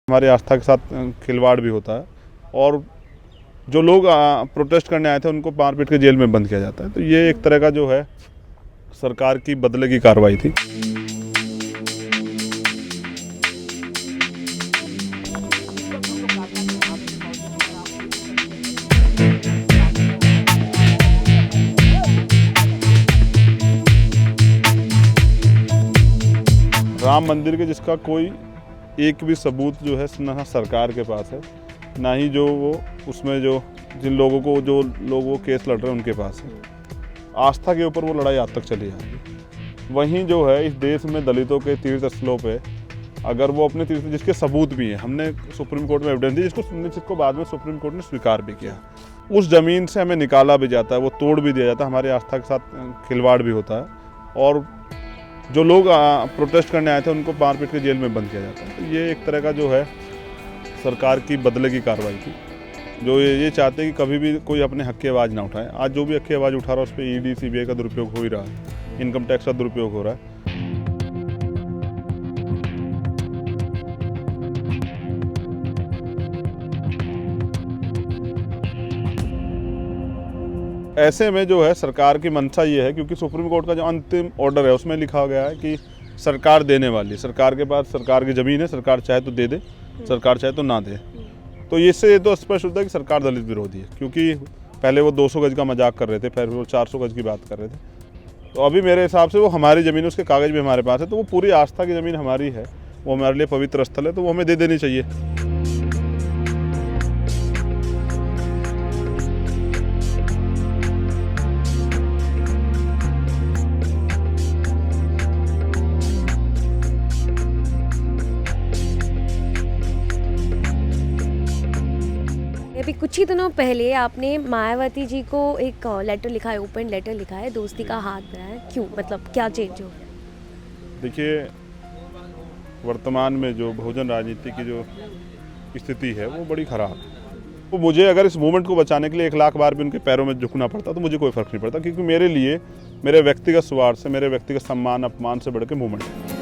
हमारी आस्था के साथ खिलवाड़ भी होता है और जो लोग प्रोटेस्ट करने आए थे उनको मारपीट के जेल में बंद किया जाता है। तो ये एक तरह का जो है सरकार की बदले की कार्रवाई थी। राम मंदिर के जिसका कोई एक भी सबूत जो है ना सरकार के पास है, ना ही जो वो उसमें जो जिन लोगों को जो लोग वो केस लड़ रहे हैं उनके पास है। आस्था के ऊपर वो लड़ाई आज तक चली आ रही है। वहीं जो है इस देश में दलितों के तीर्थ स्थलों पे अगर वो अपने तीर्थ जिसके सबूत भी हैं, हमने सुप्रीम कोर्ट में एविडेंस दी जिसको बाद में सुप्रीम कोर्ट ने स्वीकार भी किया, उस ज़मीन से हमें निकाला भी जाता है, वो तोड़ भी दिया जाता है, हमारी आस्था के साथ खिलवाड़ भी होता है और जो लोग प्रोटेस्ट करने आए थे उनको मारपीट के जेल में बंद किया जाता है। तो ये एक तरह का जो है सरकार की बदले की कार्रवाई थी, जो ये चाहते हैं कि कभी भी कोई अपने हक की आवाज़ ना उठाए। आज जो भी हक की आवाज़ उठा रहा है उस पर ईडी सीबीआई का दुरुपयोग हो ही रहा है, इनकम टैक्स का दुरुपयोग हो रहा है। ऐसे में जो है सरकार की मंशा ये है, क्योंकि सुप्रीम कोर्ट का जो अंतिम ऑर्डर है उसमें लिखा गया है कि सरकार देने वाली, सरकार के पास सरकार की ज़मीन है, सरकार चाहे तो दे दे, सरकार चाहे तो ना दे। तो इससे तो स्पष्ट होता है कि सरकार दलित विरोधी है, क्योंकि पहले वो 200 गज का मजाक कर रहे थे, फिर वो 400 गज की बात कर रहे थे। तो अभी मेरे हिसाब से वो हमारी ज़मीन, उसके कागज़ भी हमारे पास है, तो वो पूरी आस्था की ज़मीन हमारी है, वो हमारे लिए पवित्र स्थल है, तो वो हमें दे देनी चाहिए। अभी कुछ ही दिनों पहले आपने मायावती जी को एक लेटर लिखा है, ओपन लेटर लिखा है, दोस्ती का हाथ बढ़ाया है। क्यों, मतलब क्या चेंज हो गया? देखिए, वर्तमान में जो बहुजन राजनीति की जो स्थिति है वो बड़ी ख़राब है। तो मुझे अगर इस मूवमेंट को बचाने के लिए 1 लाख बार भी उनके पैरों में झुकना पड़ता तो मुझे कोई फ़र्क नहीं पड़ता, क्योंकि मेरे लिए मेरे व्यक्तिगत स्वार्थ से, मेरे व्यक्तिगत सम्मान अपमान से बढ़ के मूवमेंट है।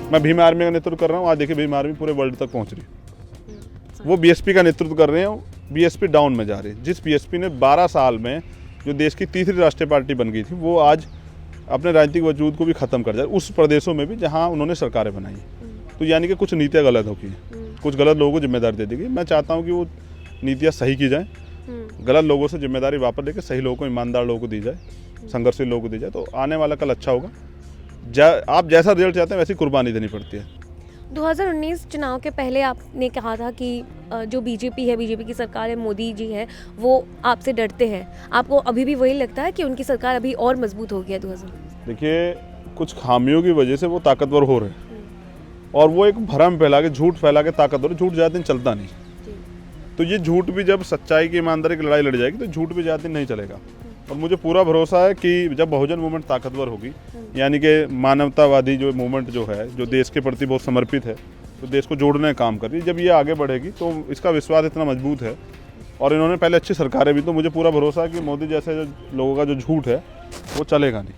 मैं भीम आर्मी का नेतृत्व कर रहा हूँ। आज देखिए भीम आर्मी पूरे वर्ल्ड तक पहुँच रही है। वो बीएसपी का नेतृत्व कर रहे हैं, बीएसपी डाउन में जा रही है। जिस बीएसपी ने 12 साल में जो देश की तीसरी राष्ट्रीय पार्टी बन गई थी, वो आज अपने राजनीतिक वजूद को भी ख़त्म कर जाए उस प्रदेशों में भी जहाँ उन्होंने सरकारें बनाई। तो यानी कि कुछ नीतियाँ गलत होगी, कुछ गलत लोगों को जिम्मेदारी दे दी गई। मैं चाहता हूँ कि वो नीतियाँ सही की जाएँ, गलत लोगों से जिम्मेदारी वापस लेकर सही लोगों को, ईमानदार लोगों को दी जाए, संघर्षशील लोगों को दी जाए, तो आने वाला कल अच्छा होगा। आप जैसा रिजल्ट चाहते हैं वैसी कुर्बानी देनी पड़ती है। 2019 चुनाव के पहले आपने कहा था कि जो बीजेपी है, बीजेपी की सरकार है, मोदी जी है, वो आपसे डरते हैं। आपको अभी भी वही लगता है कि उनकी सरकार अभी और मजबूत हो गया 2019? देखिए, कुछ खामियों की वजह से वो ताकतवर हो रहे हैं और वो एक भ्रम फैला के, झूठ फैला के ताकतवर। झूठ ज़्यादा दिन चलता नहीं, तो ये झूठ भी जब सच्चाई की, ईमानदारी की लड़ाई लड़ जाएगी तो झूठ भी ज़्यादा दिन नहीं चलेगा। और मुझे पूरा भरोसा है कि जब बहुजन मूवमेंट ताकतवर होगी, यानी कि मानवतावादी जो मूवमेंट जो है, जो देश के प्रति बहुत समर्पित है, तो देश को जोड़ने का काम कर रही है, जब ये आगे बढ़ेगी तो इसका विश्वास इतना मजबूत है। और इन्होंने पहले अच्छी सरकारें भी, तो मुझे पूरा भरोसा है कि मोदी जैसे जो लोगों का जो झूठ है वो चलेगा नहीं।